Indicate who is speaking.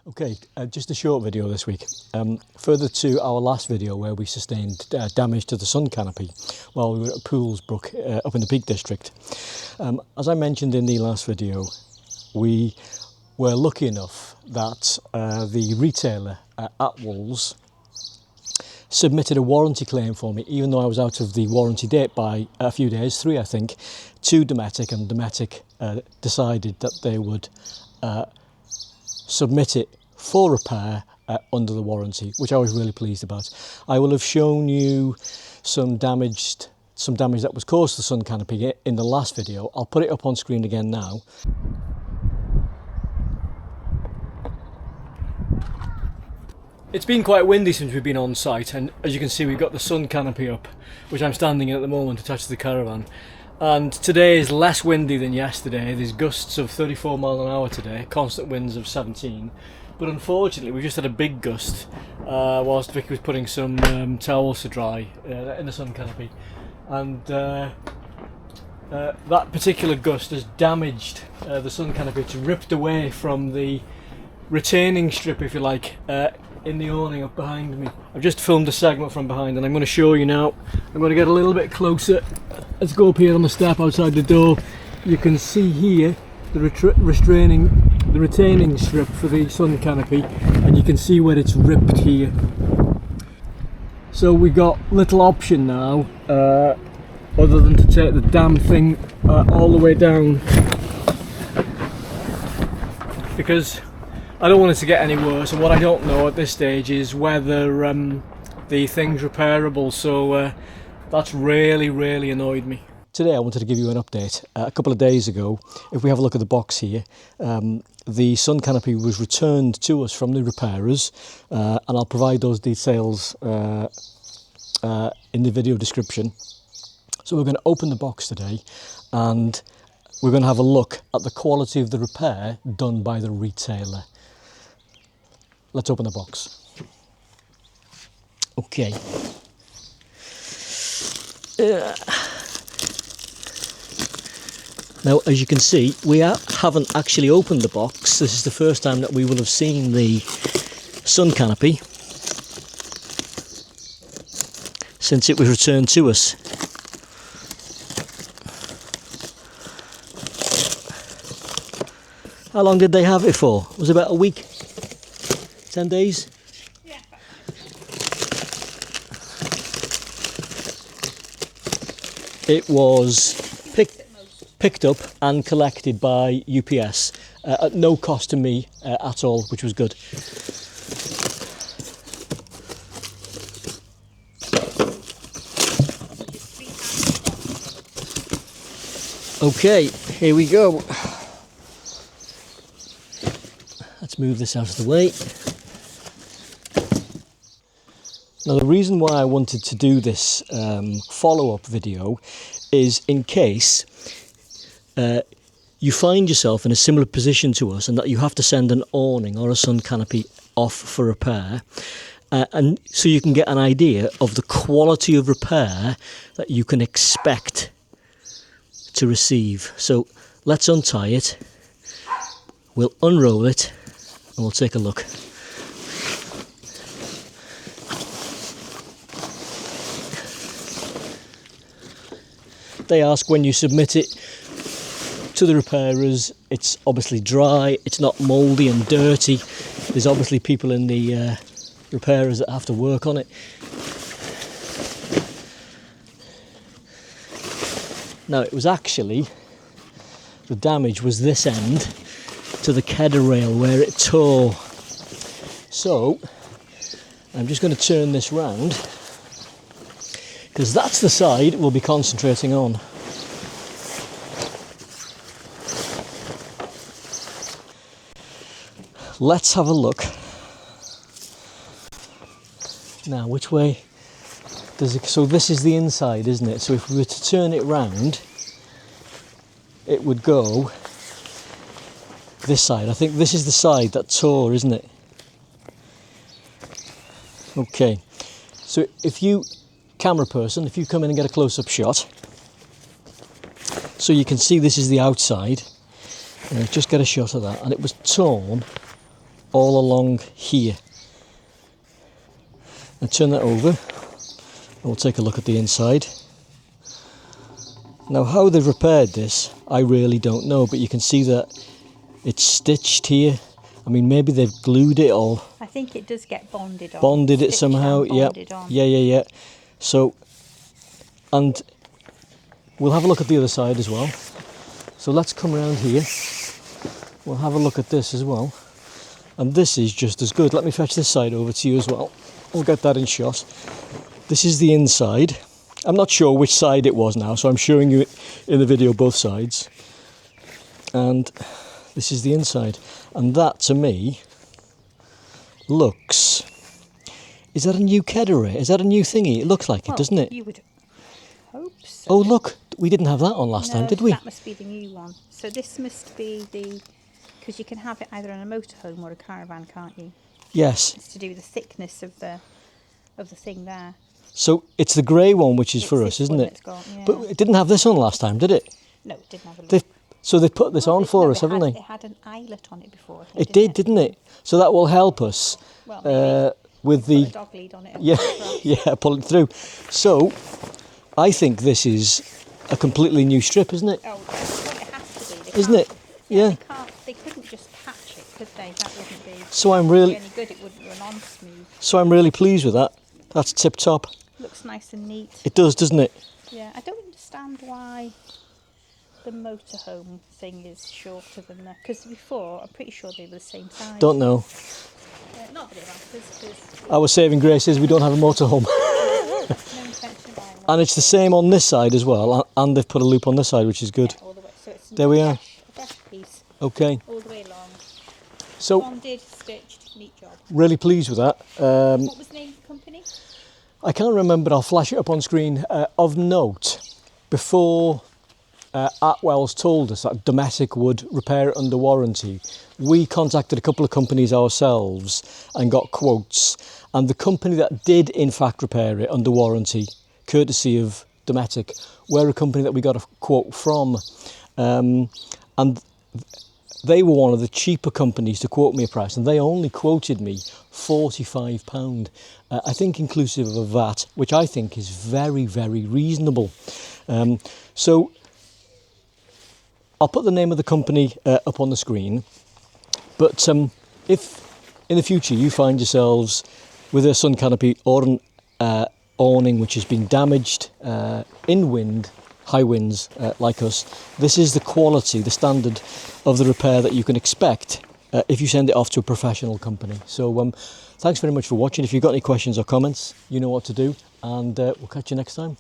Speaker 1: Okay, just a short video this week. Further to our last video where we sustained damage to the sun canopy while we were at Poolsbrook up in the Peak District. As I mentioned in the last video, we were lucky enough that the retailer at Wolves submitted a warranty claim for me, even though I was out of the warranty date by a few days, 3 I think, to Dometic, and Dometic decided that they would submit it for repair under the warranty, which I was really pleased about. I will have shown you some damage that was caused to the sun canopy in the last video. I'll put it up on screen again now. It's been quite windy since we've been on site, and as you can see we've got the sun canopy up, which I'm standing in at the moment attached to the caravan. And today is less windy than yesterday. There's gusts of 34 miles an hour today, constant winds of 17. But unfortunately we just had a big gust whilst Vicky was putting some towels to dry in the sun canopy. And that particular gust has damaged the sun canopy. It's ripped away from the retaining strip, if you like, in the awning up behind me. I've just filmed a segment from behind and I'm going to show you now. I'm going to get a little bit closer. Let's go up here on the step outside the door. You can see here the retaining strip for the sun canopy, and you can see where it's ripped here. So we got little option now other than to take the damn thing all the way down, because I don't want it to get any worse, and what I don't know at this stage is whether the thing's repairable, so that's really annoyed me. Today I wanted to give you an update. A couple of days ago, if we have a look at the box here, the sun canopy was returned to us from the repairers, and I'll provide those details in the video description. So we're going to open the box today and we're going to have a look at the quality of the repair done by the retailer. Let's open the box. Okay. Now, as you can see, we haven't actually opened the box. This is the first time that we will have seen the sun canopy since it was returned to us. How long did they have it for? Was it about a week? 10 days? Yeah. It was picked up and collected by UPS at no cost to me at all, which was good. Okay, here we go. Let's move this out of the way. Now, the reason why I wanted to do this follow-up video is in case you find yourself in a similar position to us and that you have to send an awning or a sun canopy off for repair, and so you can get an idea of the quality of repair that you can expect to receive. So let's untie it, we'll unroll it and we'll take a look. They ask when you submit it to the repairers, it's obviously dry, it's not mouldy and dirty. There's obviously people in the repairers that have to work on it. Now, it was actually, the damage was this end to the kedder rail where it tore. So I'm just going to turn this round, because that's the side we'll be concentrating on. Let's have a look. Now, which way does it... So this is the inside, isn't it? So if we were to turn it round, it would go this side. I think this is the side that tore, isn't it? Okay. So if you... camera person, if you come in and get a close-up shot, so you can see this is the outside, just get a shot of that, and it was torn all along here. And turn that over and we'll take a look at the inside. Now how they've repaired this I really don't know, but you can see that it's stitched here. I mean, maybe they've glued it or
Speaker 2: I think it does get bonded on.
Speaker 1: Bonded it somehow, yeah. Yeah. So, and we'll have a look at the other side as well. So let's come around here. We'll have a look at this as well. And this is just as good. Let me fetch this side over to you as well. We'll get that in shot. This is the inside. I'm not sure which side it was now, so I'm showing you in the video both sides. And this is the inside. And that, to me, looks... Is that a new Kedere? Is that a new thingy? It looks like it, doesn't it?
Speaker 2: You would hope so.
Speaker 1: Oh, look. We didn't have that on last time, did we?
Speaker 2: That must be the new one. So this must be the... Because you can have it either on a motorhome or a caravan, can't you?
Speaker 1: Yes.
Speaker 2: It's to do with the thickness of the thing there.
Speaker 1: So it's the grey one which is for us, isn't it?
Speaker 2: Yeah.
Speaker 1: But it didn't have this on last time, did it?
Speaker 2: No, it didn't have a look.
Speaker 1: So they've put this on for us, haven't they?
Speaker 2: It had an eyelet on it before.
Speaker 1: It did, didn't it? So that will help us with the...
Speaker 2: Put a dog lead on it.
Speaker 1: Yeah, pull it through. So I think this is a completely new strip, isn't it?
Speaker 2: Oh, well, it has to be.
Speaker 1: Isn't it? Yeah.
Speaker 2: They couldn't just patch it, could they? That wouldn't be.
Speaker 1: So I'm really
Speaker 2: any good. It wouldn't run on smooth.
Speaker 1: So I'm really pleased with that. That's tip top.
Speaker 2: Looks nice and neat.
Speaker 1: It does, doesn't it?
Speaker 2: Yeah, I don't understand why the motorhome thing is shorter than that. Because before, I'm pretty sure they were the same size.
Speaker 1: Don't know.
Speaker 2: Not that it matters, because...
Speaker 1: Our saving grace is we don't have a motorhome.
Speaker 2: No intention of buying one.
Speaker 1: And it's the same on this side as well. And they've put a loop on this side, which is good.
Speaker 2: Yeah, all the way. So it's
Speaker 1: there we are.
Speaker 2: A fresh piece.
Speaker 1: Okay.
Speaker 2: All the way along.
Speaker 1: So,
Speaker 2: Bonded, stitched, neat job.
Speaker 1: Really pleased with that.
Speaker 2: What was the name of the company?
Speaker 1: I can't remember, but I'll flash it up on screen. Of note, before Atwell's told us that Dometic would repair it under warranty, we contacted a couple of companies ourselves and got quotes. And the company that did in fact repair it under warranty, courtesy of Dometic, were a company that we got a quote from. And they were one of the cheaper companies to quote me a price, and they only quoted me £45. I think inclusive of a VAT, which I think is very, very reasonable. So I'll put the name of the company up on the screen. But if in the future you find yourselves with a sun canopy or an awning which has been damaged in wind, high winds like us, this is the quality, the standard of the repair that you can expect if you send it off to a professional company. So thanks very much for watching. If you've got any questions or comments, you know what to do, and we'll catch you next time.